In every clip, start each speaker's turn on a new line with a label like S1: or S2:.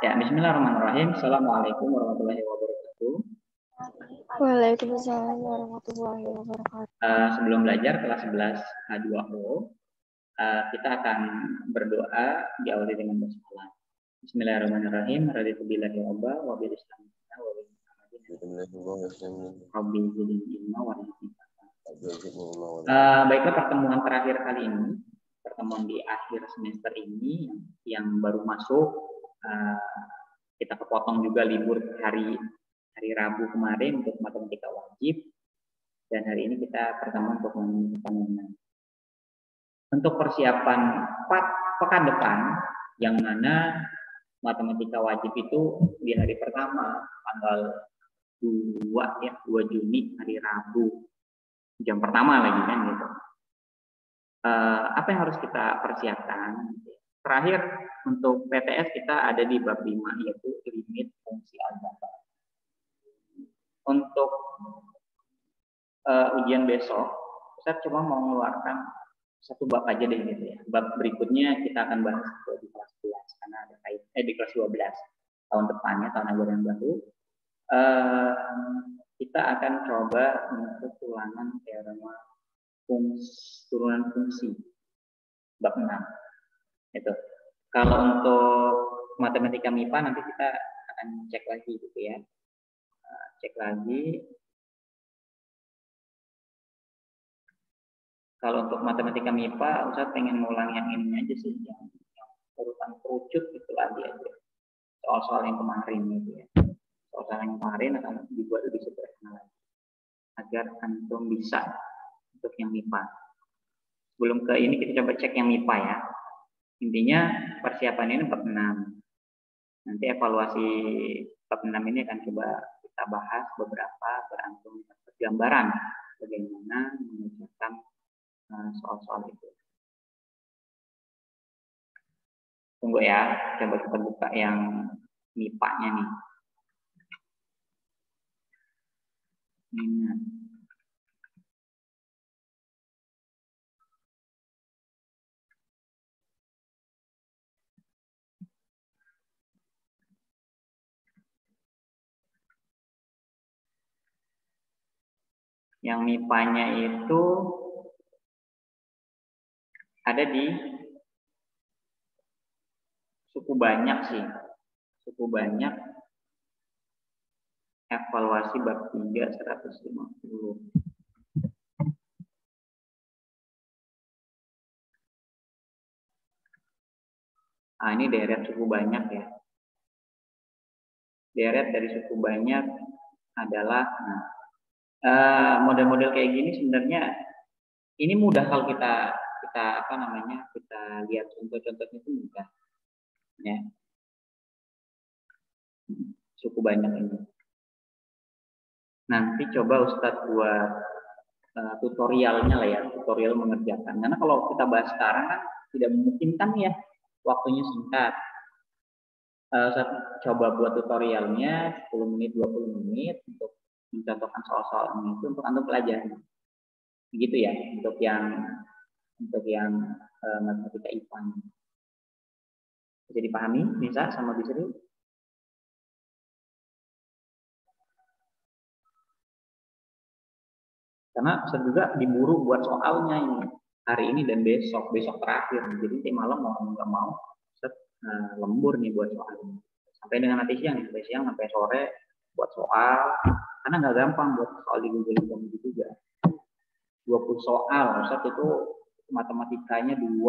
S1: Ya, bismillahirrahmanirrahim. Assalamualaikum warahmatullahi wabarakatuh.
S2: Waalaikumsalam warahmatullahi wabarakatuh.
S1: Sebelum belajar kelas 11 H2O, kita akan berdoa diawali dengan basmalah. Bismillahirrahmanirrahim. Raditu billahi rabba wa bil islam wa bi Muhammadin rabbi zidni ilma wa rizqi. Baiklah, pertemuan terakhir kali ini, pertemuan di akhir semester ini yang baru masuk. Kita kepotong juga libur hari Rabu kemarin untuk matematika wajib, dan hari ini kita pertemuan untuk mengenai untuk persiapan pekan depan, yang mana matematika wajib itu di hari pertama tanggal 2 Juni, hari Rabu, jam pertama lagi kan gitu. Apa yang harus kita persiapkan? Terakhir untuk PTS kita ada di bab 5, yaitu limit fungsi aljabar. Untuk ujian besok, saya coba mau mengeluarkan satu bab aja deh gitu ya. Bab berikutnya kita akan bahas di kelas 11 karena ada di kelas 12 tahun depannya, tahun ajaran baru. Kita akan coba untuk turunan teorema turunan fungsi bab 6. Itu. Kalau untuk matematika MIPA nanti kita akan cek lagi gitu ya. Cek lagi. Kalau untuk matematika MIPA, Ustaz pengen ngulang yang ini aja sih, yang urutan kerucut gitu lagi aja. Soal-soal yang kemarin gitu ya. Soal-soal yang kemarin akan dibuat lebih sederhana lagi, agar antum bisa untuk yang MIPA. Sebelum ke ini kita coba cek yang MIPA ya. Intinya persiapan ini bab 6. Nanti evaluasi bab 6 ini akan coba kita bahas beberapa berantum gambaran bagaimana mengerjakan soal-soal itu. Tunggu ya, coba kita buka yang MIPA-nya nih. Yang MIPA-nya itu ada di suku banyak sih. Suku banyak evaluasi bab 3 150. Ini deret suku banyak ya. Deret dari suku banyak adalah model-model kayak gini sebenarnya ini mudah kalau kita lihat contoh-contohnya itu mudah ya. Suku banyak ini nanti coba Ustadz buat tutorialnya lah ya, tutorial mengerjakan, karena kalau kita bahas sekarang kan tidak memungkinkan ya, waktunya singkat. Ustadz coba buat tutorialnya 10 menit 20 menit untuk mencontohkan soal-soal ini itu untuk antum pelajari. Begitu ya untuk yang matematika IPA. Bisa dipahami, bisa sama bisa dulu. Karena Ustaz juga diburu buat soalnya ini hari ini dan besok terakhir. Jadi malam mau nggak mau Ustaz lembur nih buat soal ini. Sampai dengan nanti siang sampai sore buat soal. Karena nggak gampang buat soal di Google Form itu juga. 20 soal, Ustaz itu matematikanya 2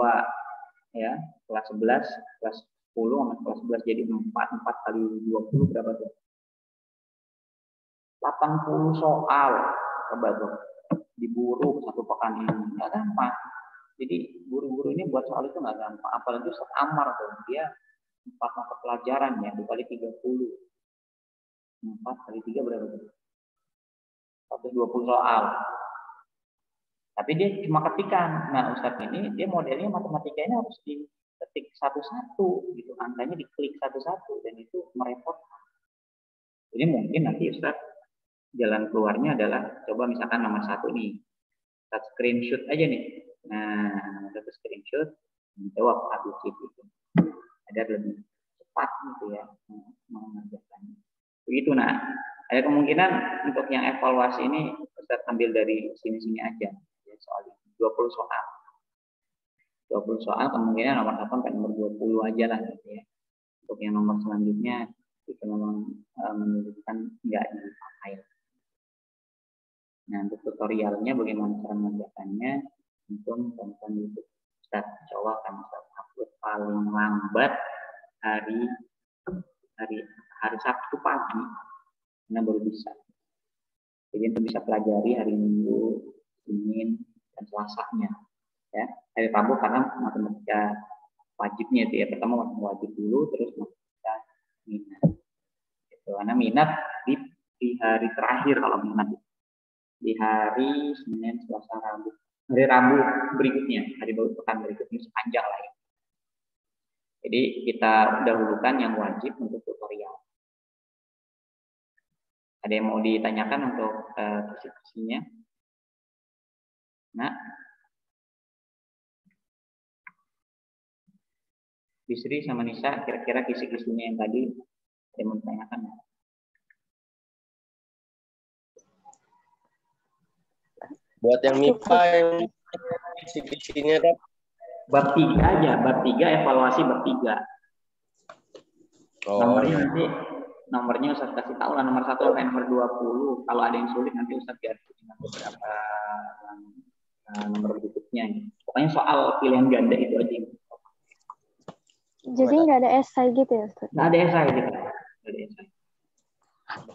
S1: ya, kelas 11, kelas 10 sama kelas 11 jadi 4 kali 20 berapa tuh? 80 soal coba tuh. Diburu satu pekan ini nggak gampang. Jadi guru-guru ini buat soal itu nggak gampang. Apalagi Ustaz Ammar tuh, dia 4 mata pelajaran ya, dikali 30. 4 kali 3 berapa tuh? 120 soal. Tapi dia cuma ketikan. Nah, Ustaz ini dia modelnya matematikanya harus diketik satu-satu gitu. Angkanya diklik satu-satu dan itu merepotkan. Jadi mungkin nanti Ustaz jalan keluarnya adalah coba misalkan nomor 1 nih. Ustaz screenshot aja nih. Nah, satu screenshot jawab habis itu. Ada lebih cepat gitu ya mengerjakannya. Begitu. Nah, ada kemungkinan untuk yang evaluasi ini Ustaz ambil dari sini-sini aja ya, soal 20 soal. 20 soal kemungkinan nomor 1 sampai nomor 20 aja lah gitu ya. Untuk yang nomor selanjutnya itu memang menunjukkan nggak dipakai. Nah, untuk tutorialnya bagaimana cara mengerjakannya, tentu tonton YouTube Ustaz. Insya Allah akan Ustaz upload paling lambat hari Sabtu pagi, karena baru bisa. Jadi untuk bisa pelajari hari Minggu, Senin, dan Selasanya. Ya, hari Rabu karena matematika wajibnya itu ya, pertama wajib dulu, terus matematika minat. Gitu. Karena minat di hari terakhir kalau minat di hari Senin, Selasa, Rabu. Hari Rabu berikutnya, hari pekan berikutnya sepanjang lah ya. Jadi kita dahulukan yang wajib untuk tutorial. Ada yang mau ditanyakan untuk kisi-kisinya? Nah, Bisri sama Nisa, kira-kira kisi-kisinya yang tadi ada yang mau ditanyakan?
S3: Buat yang MIPA yang kisi-kisinya kan?
S1: Bab 3 aja, bab 3 evaluasi bab 3. Nomornya nanti, nomornya Ustaz kasih tahu lah, nomor 1 sampai nomor 20. Kalau ada yang sulit nanti Ustaz biar dengan beberapa nomor berikutnya. Pokoknya soal pilihan ganda itu aja.
S2: Jadi nggak ada esai gitu ya Ustaz? Nggak
S1: ada esai gitu. Nggak ada esai.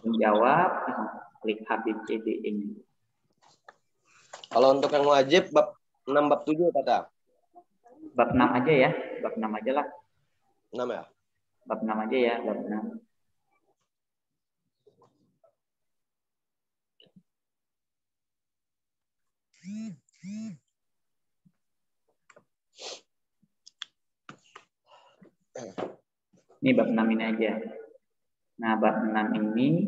S1: Menjawab, klik HBCD ini.
S3: Kalau untuk yang wajib bab 6 bab 7 kata.
S1: Bab 6 aja ya, bab 6 aja lah.
S3: 6 ya?
S1: Bab 6 aja ya, bab 6. Ini bab 6 ini aja. Nah, bab 6 ini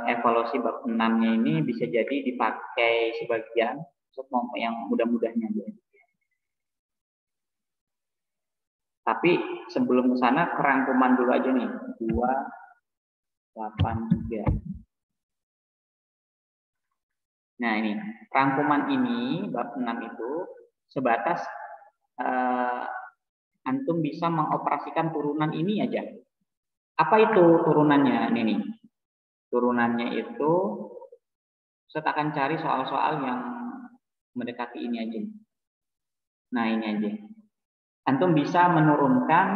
S1: evaluasi bab 6-nya ini bisa jadi dipakai sebagian untuk yang mudah-mudahnya aja. Tapi sebelum ke sana kerangkuman dulu aja nih. 283. Nah, ini rangkuman ini bab 6 itu sebatas antum bisa mengoperasikan turunan ini aja. Apa itu turunannya? Ini nih. Turunannya itu saya akan cari soal-soal yang mendekati ini aja. Nah, ini aja. Antum bisa menurunkan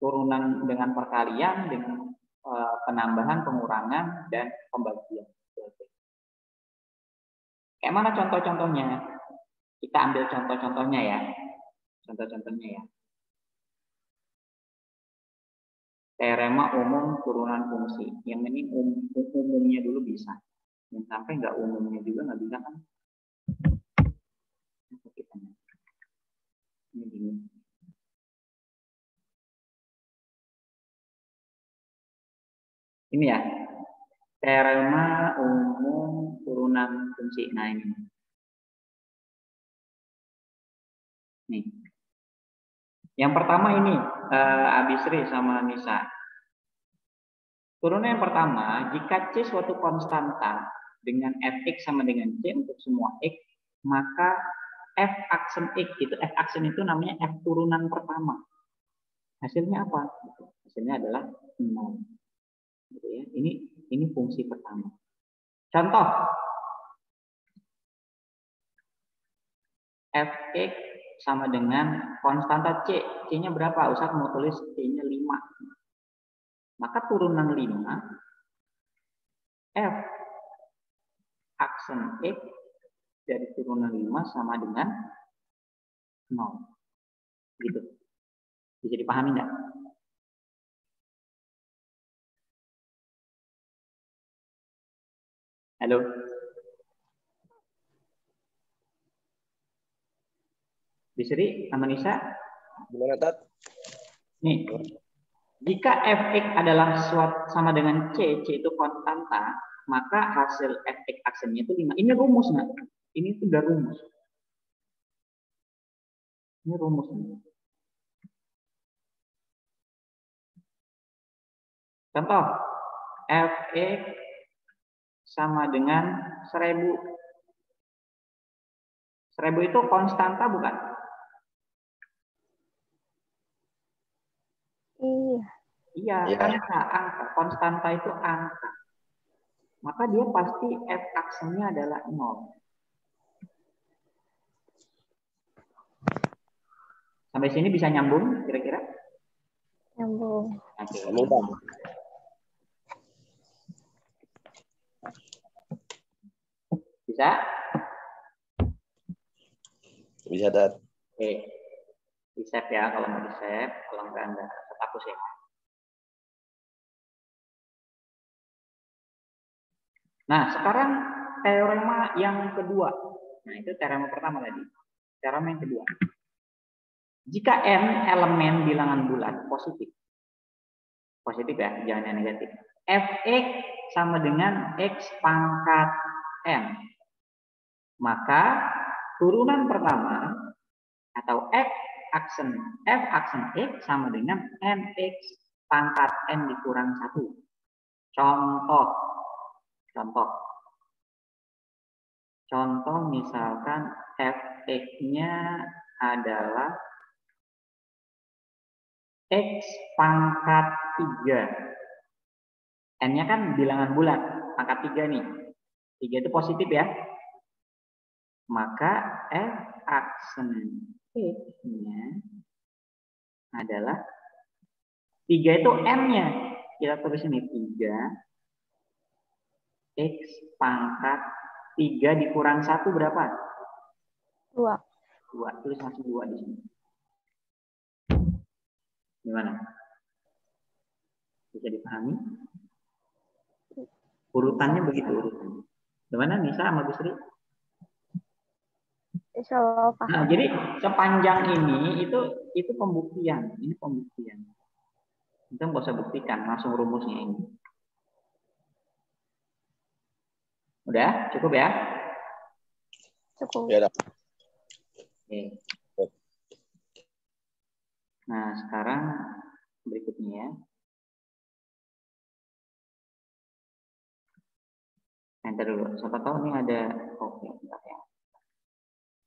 S1: turunan dengan perkalian, dengan penambahan, pengurangan, dan pembagian. Kayak mana contoh-contohnya? Kita ambil contoh-contohnya ya. Contoh-contohnya ya. Teorema umum turunan fungsi. Yang ini umumnya dulu bisa. Yang sampai nggak umumnya juga nggak bisa kan? Ini gini. Ini ya. Teorema umum turunan fungsi. Nah ini. Nih. Yang pertama ini Abisri sama Nisa. Turunan yang pertama, jika C suatu konstanta dengan fx sama dengan C untuk semua x, maka f aksen x itu f aksen itu namanya f turunan pertama. Hasilnya apa? Hasilnya adalah 0. Gitu ya. Ini fungsi pertama. Contoh fx sama dengan konstanta C. C-nya berapa? Ustaz mau tulis C-nya 5. Maka turunan 5 f aksen x dari turunan 5 sama dengan 0. Gitu. Bisa dipahami enggak? Halo? Bisri sama Nisa?
S3: Gimana, Tat?
S1: Nih, jika fx adalah sama dengan c itu konstanta, maka hasil fx aksennya itu 5. Ini rumus, nah. Ini sudah rumus. Ini rumus. Contoh, fx sama dengan 1000. 1000 itu konstanta bukan?
S2: Iya.
S1: Iya, angka. Konstanta itu angka. Maka dia pasti f aksennya adalah 0. Sampai sini bisa nyambung kira-kira?
S2: Nyambung.
S1: Oke. Bisa?
S3: Bisa, Dad.
S1: Oke. Di-save ya, kalau mau di-save. Kalau enggak hapus ya. Nah, sekarang teorema yang kedua. Nah, itu teorema pertama tadi. Teorema yang kedua. Jika n elemen bilangan bulat positif. Positif ya, jangan yang negatif. Fx sama dengan x pangkat n. Maka turunan pertama atau f aksen x sama dengan nx pangkat n dikurang 1. Contoh misalkan fx-nya adalah x pangkat 3. N-nya kan bilangan bulat, pangkat 3 nih. 3 itu positif ya. Maka f aksen x-nya adalah 3 itu n-nya. Kita tulis ini 3 x pangkat 3 dikurang 1 berapa? 2. Tulis langsung 2 di sini. Gimana? Bisa dipahami? Urutannya begitu urutannya. Gimana Nisa sama Gusri?
S2: Insya Allah paham.
S1: Nah, jadi sepanjang ini itu pembuktian. Ini pembuktian. Kita nggak usah buktikan, langsung rumusnya ini. Udah? Cukup ya?
S2: Cukup.
S3: Ya, Dad.
S1: Oke. Nah, sekarang berikutnya ya. Enter dulu. Siapa tahu ini ada bentar ya.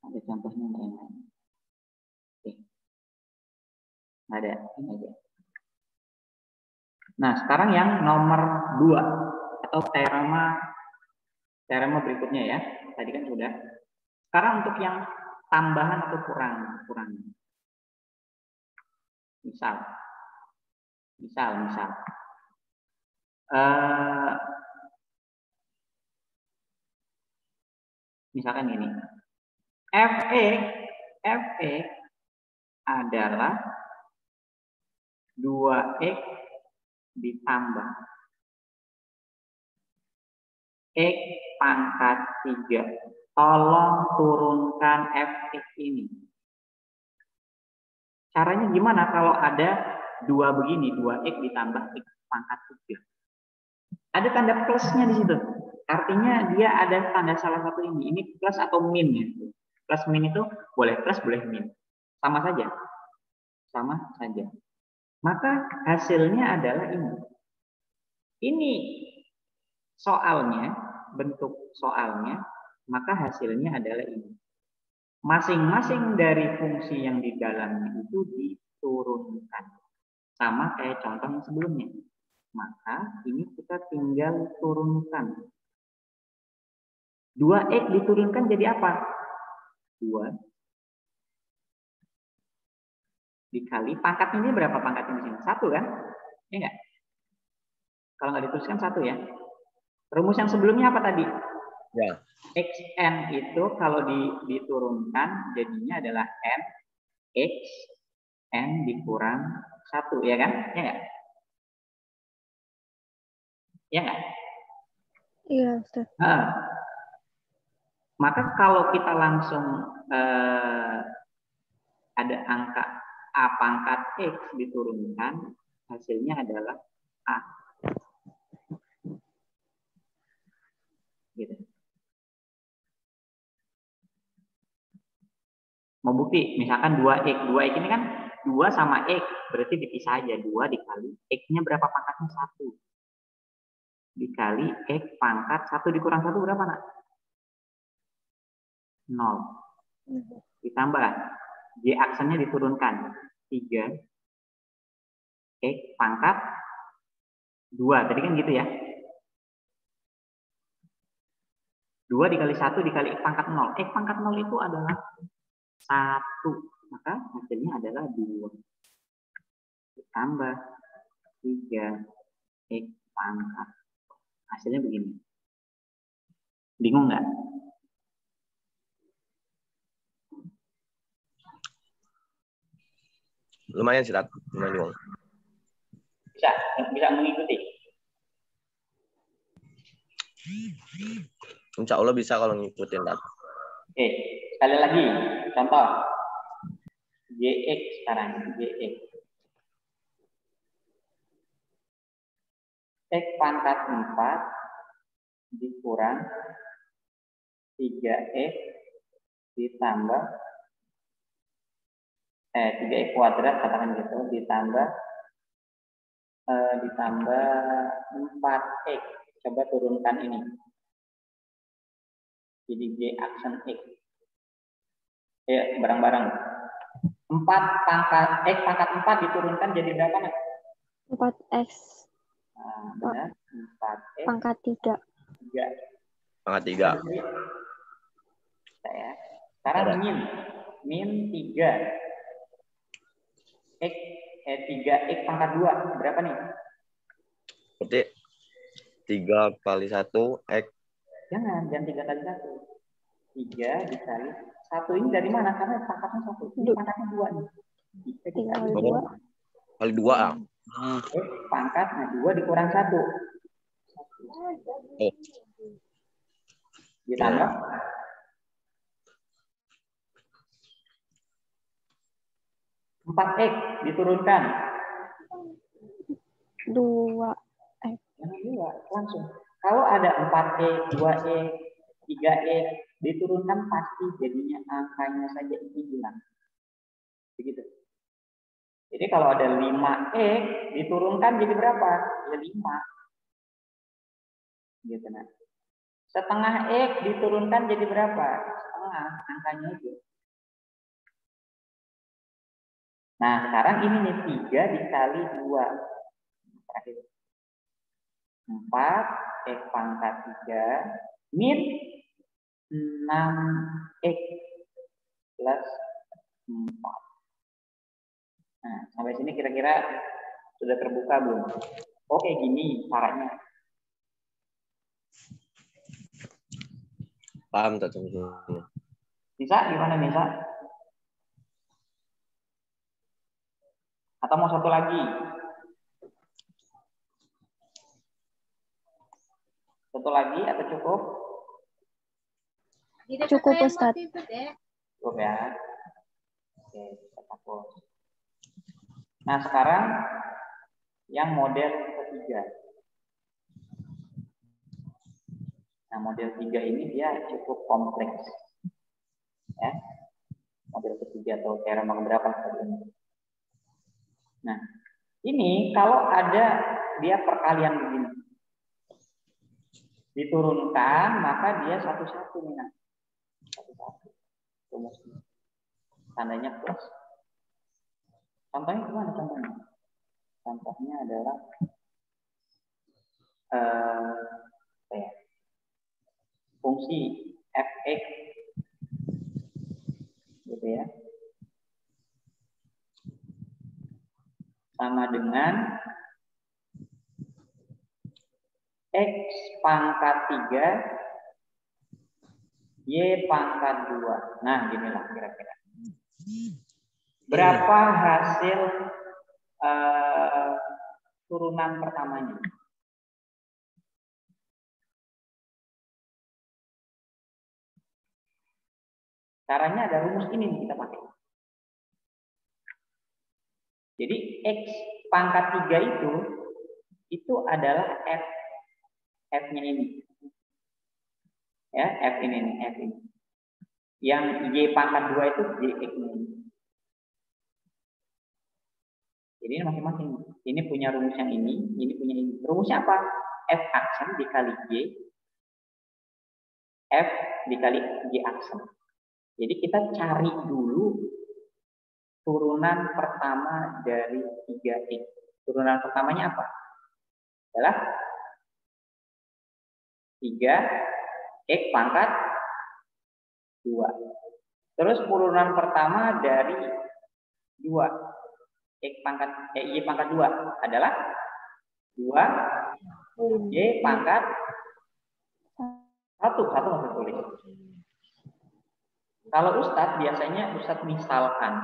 S1: Ada contohnya yang lain. Oke. Ada, ini aja. Nah, sekarang yang nomor 2 atau teorema berikutnya ya. Tadi kan sudah. Sekarang untuk yang tambahan atau kurang. Misal. Misalkan gini. Fx adalah 2x ditambah x pangkat 3. Tolong turunkan fx ini. Caranya gimana kalau ada 2 begini, 2x ditambah x pangkat 3. Ada tanda plusnya di situ. Artinya dia ada tanda salah satu ini. Ini plus atau min ya. Plus min itu boleh plus, boleh min. Sama saja. Maka hasilnya adalah ini. Ini soalnya, bentuk soalnya, maka hasilnya adalah ini. Masing-masing dari fungsi yang di dalamnya itu diturunkan. Sama kayak contoh yang sebelumnya. Maka ini kita tinggal turunkan. 2x diturunkan jadi apa? 2 dikali pangkat ini berapa pangkatnya di sini? 1 kan? Ya enggak? Kalau nggak dituliskan 1 ya. Rumus yang sebelumnya apa tadi?
S3: Ya.
S1: Xn itu kalau diturunkan jadinya adalah n x n dikurang 1 ya kan? Ya enggak? Ya enggak?
S2: Iya, Ustaz.
S1: Maka kalau kita langsung ada angka a pangkat x diturunkan, hasilnya adalah a. Gitu. Mau bukti, misalkan 2x. 2x ini kan 2 sama X, berarti dipisah aja. 2 dikali X-nya berapa pangkatnya? 1. Dikali X pangkat 1 dikurang 1 berapa, nak? 0. Ditambah Y aksennya diturunkan. 3 X pangkat 2. Tadi kan gitu ya. 2 dikali 1 dikali X pangkat 0. X pangkat 0 itu adalah 1. Maka hasilnya adalah 2. Ditambah 3 X pangkat. Hasilnya begini. Bingung nggak?
S3: Lumayan sih, Tat. Lumayan.
S1: Bisa mengikuti.
S3: Insya Allah bisa kalau ngikutin, Tat.
S1: Oke, sekali lagi contoh. YX sekarang, YX. X pangkat 4 dikurang 3X ditambah 3X kuadrat katakan gitu ditambah 4X. Coba turunkan ini. Jadi Y aksen X. Bareng-bareng. 4 pangkat X pangkat 4 diturunkan jadi berapa, Nak?
S2: 4X.
S1: Benar. 4X.
S2: Pangkat 3.
S1: 3.
S3: Pangkat 3.
S1: Ya. Sekarang min 3. X 3X pangkat 2. Berapa nih?
S3: Berarti 3 kali 1 X.
S1: Jangan 3 kali 1. 3 dikali 1 ini dari mana? Karena pangkatnya 1. Ini pangkatnya 2 nih.
S2: 3 kali 2.
S3: Kali 2 ah.
S1: Pangkatnya 2 dikurang 1. Ditambah 4X diturunkan
S2: 2X.
S1: Jangan 2 langsung. Kalau ada 4X, 2X, 3X diturunkan pasti jadinya angkanya saja ini hilang. Begitu. Jadi kalau ada 5X diturunkan jadi berapa? Ya 5. Gitu, nah. Setengah X diturunkan jadi berapa? Setengah, angkanya itu. Nah, sekarang ini nih 3 dikali 2. Terakhir. 4 X pangkat 3 min 6X plus 4. Nah, sampai sini kira-kira sudah terbuka belum? Oke, gini caranya.
S3: Paham tak?
S1: Bisa gimana bisa? Atau mau satu lagi? Satu lagi atau cukup?
S2: Cukup, Ustaz.
S1: Cukup ya. Oke, kita hapus. Nah, sekarang yang model ketiga. Nah, model 3 ini dia cukup kompleks. Ya. Model ketiga atau teorema keberapa tadi ini. Nah, ini kalau ada dia perkalian begini. Diturunkan, maka dia satu-satu nih. Nah. Satu-satu. Rumusnya. Tandanya plus. Contohnya gimana contohnya? Contohnya adalah fungsi fx gitu ya sama dengan x pangkat 3 y pangkat 2. Nah, ginilah kira-kira. Berapa hasil turunan pertamanya? Caranya ada rumus ini nih kita pakai. Jadi x pangkat 3 itu adalah f-nya ini. Ya, f ini nih, f ini. Yang y pangkat 2 itu y x-nya ini. Jadi ini masing-masing. Ini punya rumus yang ini punya ini. Rumusnya apa? F aksen dikali G. F dikali G aksen. Jadi kita cari dulu turunan pertama dari 3X. Turunan pertamanya apa? Adalah 3X pangkat 2. Terus turunan pertama dari 2X pangkat Y pangkat 2 adalah 2Y pangkat 1. Satu maksud tulis. Kalau Ustadz biasanya Ustadz misalkan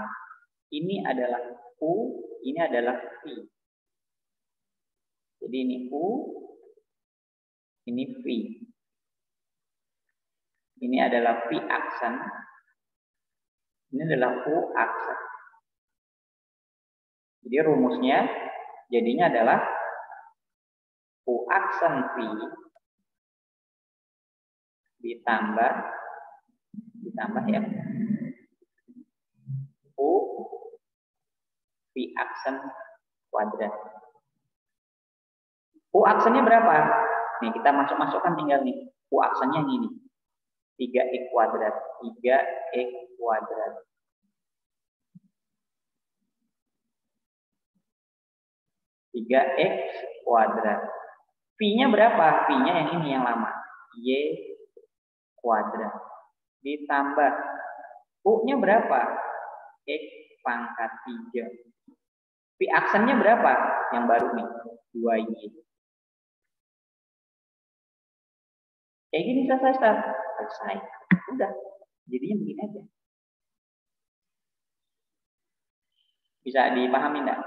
S1: ini adalah U, ini adalah V. Jadi ini U, ini V. Ini adalah V aksen. Ini adalah U aksen. Jadi rumusnya jadinya adalah U aksen V ditambah ya U V aksen kuadrat. U aksennya berapa? Nih kita masukkan tinggal nih. U aksennya yang ini. 3X kuadrat. 3X kuadrat. X kuadrat. V-nya berapa? V-nya yang ini yang lama. Y kuadrat. Ditambah U-nya berapa? X pangkat 3. V aksennya berapa? Yang baru nih. 2Y. Kayak gini selesai. Udah. Jadinya begini aja. Bisa dipahami enggak?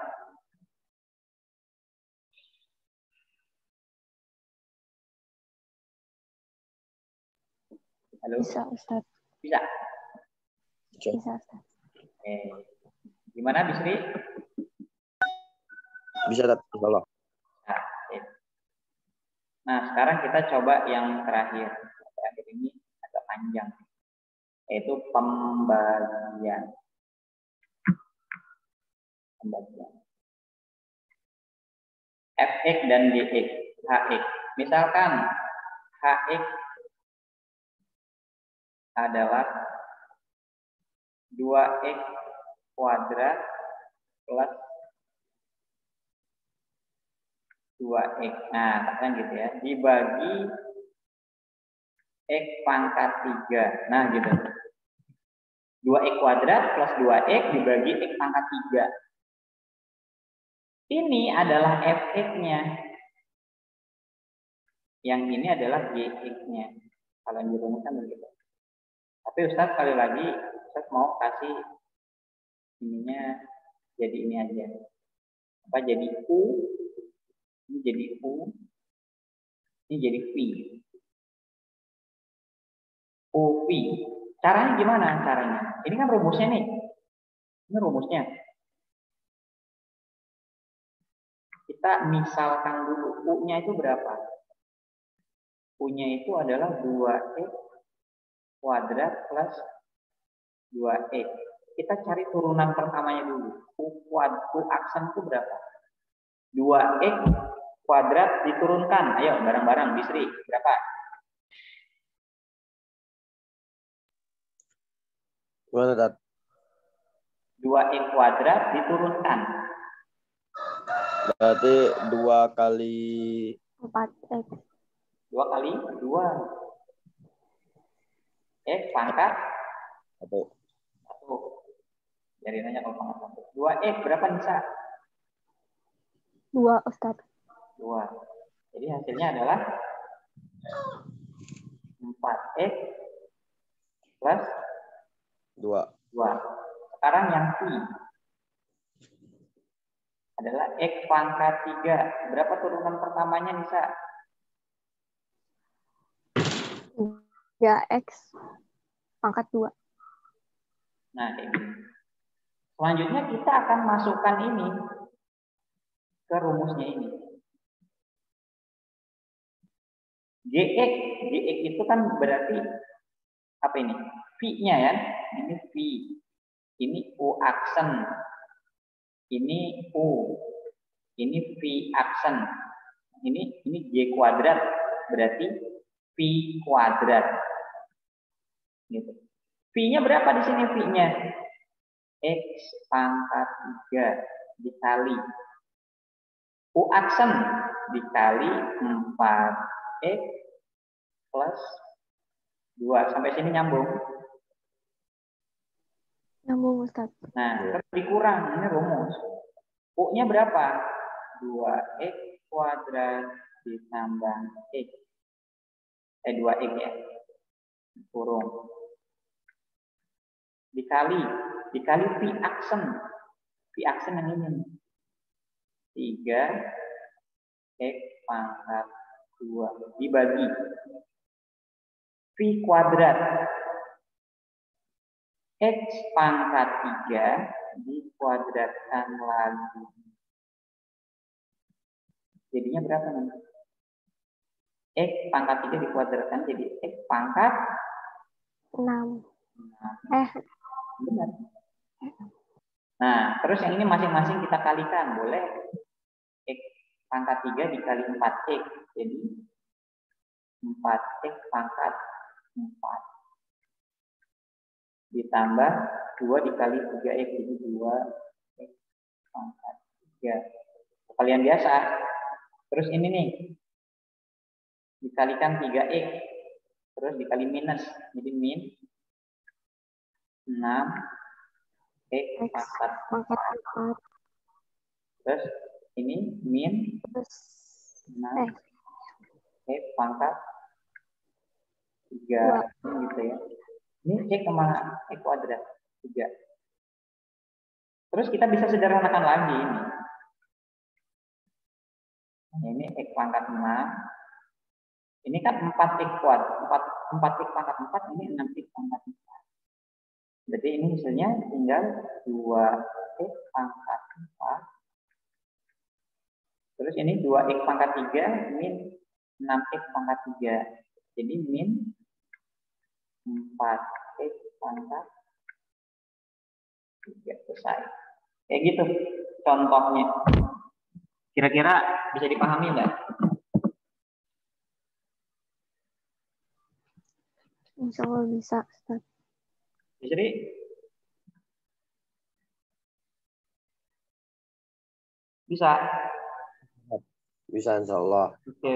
S1: Halo?
S2: Bisa, Ustaz.
S1: Bisa?
S2: Bisa, Ustaz.
S1: Oke. Gimana, Bisri?
S3: Bisa, Tat. Insyaallah.
S1: Nah, sekarang kita coba yang terakhir. Yang terakhir ini agak panjang, yaitu pembagian. Fx dan Gx, Hx. Misalkan Hx adalah 2X kuadrat plus 2X. Nah, katakan gitu ya. Dibagi X pangkat 3. Nah, gitu. 2X kuadrat plus 2X dibagi X pangkat 3. Ini adalah Fx-nya. Yang ini adalah Gx-nya. Kalau dirumuskan begitu. Tapi Ustadz sekali lagi, Ustadz mau kasih ininya jadi ini aja. Apa jadi U, ini jadi U, ini jadi V. UV. Caranya gimana caranya? Ini kan rumusnya nih. Ini rumusnya. Kita misalkan dulu U-nya itu berapa? U-nya itu adalah 2X kuadrat plus 2X. Kita cari turunan pertamanya dulu. U aksen itu berapa? 2X kuadrat diturunkan. Ayo bareng-bareng, Bisri. Berapa?
S3: Gimana, Tat?
S1: 2X kuadrat diturunkan.
S3: Berarti 2 kali
S2: 4X.
S1: 2 kali 2. X pangkat
S3: 1.
S1: 1. Jadi nanya kalau pangkat 1. 2X berapa Nisa?
S2: 2, Ustaz.
S1: 2. Jadi hasilnya adalah 4X plus
S3: 2.
S1: 2. Sekarang yang V adalah X pangkat 3. Berapa turunan pertamanya Nisa?
S2: 3X pangkat 2.
S1: Nah, ini. Selanjutnya kita akan masukkan ini ke rumusnya ini. Gx itu kan berarti apa ini? V-nya ya. Ini V. Ini U aksen. Ini U. Ini V aksen. Ini J kuadrat, berarti V kuadrat. Gitu. V-nya berapa di sini V-nya? X pangkat 3 dikali U aksen dikali 4X plus 2. Sampai sini nyambung?
S2: Nyambung, Ustaz.
S1: Nah, terus dikurang. Ini rumus. U-nya berapa? 2X kuadrat ditambah X. 2X ya. Kurung. Dikali V aksen. V aksen yang ini. 3X pangkat 2 dibagi V kuadrat X pangkat 3 dikuadratkan lagi. Jadinya berapa nih? X pangkat 3 dikuadratkan jadi X pangkat
S2: 6.
S1: Benar. Nah, terus yang ini masing-masing kita kalikan. Boleh X pangkat 3 dikali 4X. Jadi 4X pangkat 4. Ditambah 2 dikali 3X. Jadi 2X pangkat 3. Kalian biasa. Terus ini nih. Dikalikan 3X. Terus dikali minus. Jadi min 6. X pangkat 4. Terus ini min 6 X pangkat 3 gitu ya. Ini X sama X kuadrat 3. Terus kita bisa sederhanakan lagi ini. Ini X pangkat 6. Ini kan 4X kuadrat. 4X pangkat 4 ini 6X pangkat 4. Berarti ini misalnya tinggal 2X pangkat 4. Terus ini 2X pangkat 3 min 6X pangkat 3. Jadi min 4X pangkat 3. Selesai. Kayak gitu contohnya. Kira-kira bisa dipahami nggak?
S2: Insya Allah bisa, Ustaz.
S1: Bisa deh. Bisa.
S3: Bisa insya Allah.
S1: Oke.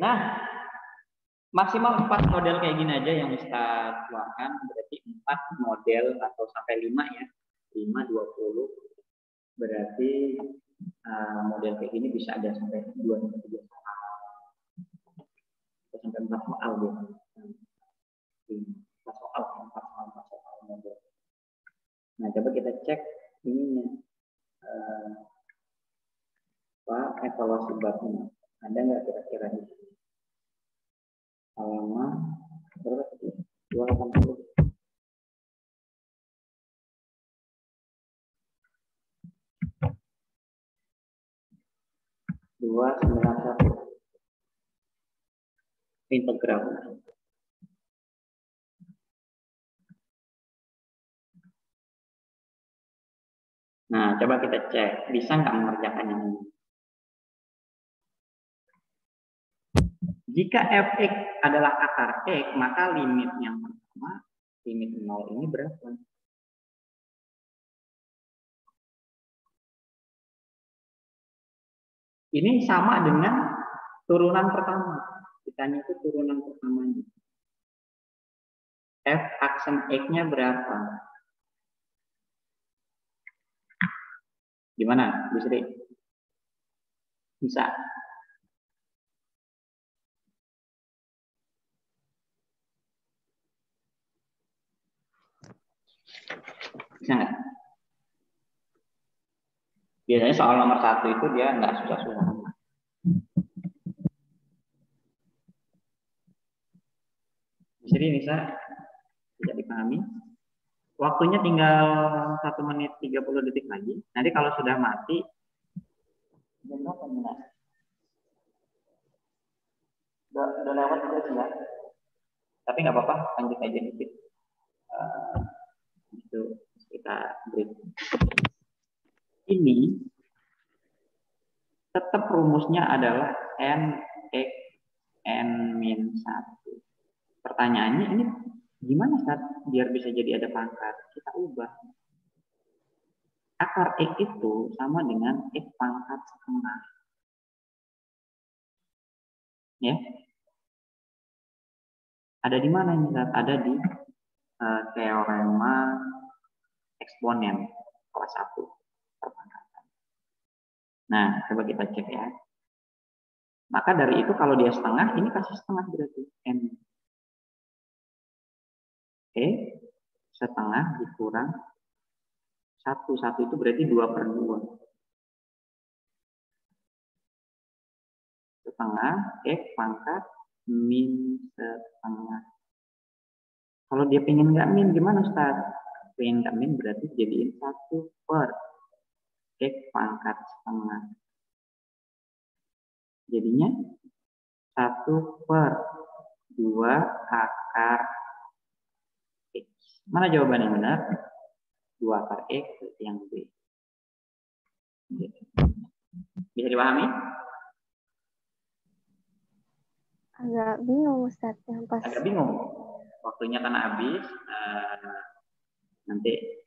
S1: Nah, maksimal 4 model kayak gini aja yang Ustaz keluarkan. Berarti 4 model atau sampai 5 ya. 5, 20. Berarti model kayak gini bisa ada sampai 2-3 soal. Atau sampai 4 soal gitu. 4 soal model. Nah, coba kita cek ininya. Evaluasi babnya. Ada nggak kira-kira di sini? Halaman berapa sih? 280. Integral. Nah, coba kita cek. Bisa nggak mengerjakan ini? Jika fx adalah akar x, maka limit yang pertama, limit 0 ini berapa? Ini sama dengan turunan pertama. Ditanya itu turunan pertamanya. F aksen x-nya berapa? Gimana, Bu Sri? Bisa? Bisa nggak? Biasanya soal nomor 1 itu dia nggak susah-susah. Jadi bisa dipahami. Waktunya tinggal 1 menit 30 detik lagi. Nanti kalau sudah mati, udah lewat juga sudah. Tapi nggak apa-apa, lanjut aja dikit. Itu kita break. ini tetap rumusnya adalah N(X) N-1. Pertanyaannya ini gimana Ustaz biar bisa jadi ada pangkat? Kita ubah. Akar X itu sama dengan X pangkat setengah. Ya. Ada di mana ini Ustaz? Ada di teorema eksponen kelas 1 perpangkatan. Nah, coba kita cek ya. Maka dari itu kalau dia setengah, ini kasih setengah berarti N. Oke, setengah dikurang 1. 1 itu berarti 2/2. Setengah X pangkat min setengah. Kalau dia pengen nggak min, gimana Ustaz? Pengen nggak min berarti jadiin 1 per X pangkat setengah. Jadinya 1 per 2 akar X. Mana jawaban yang benar? 2 akar X berarti yang B. Bisa dipahami?
S2: Agak bingung Ustadz yang pas.
S1: Agak bingung. Waktunya karena habis. Nanti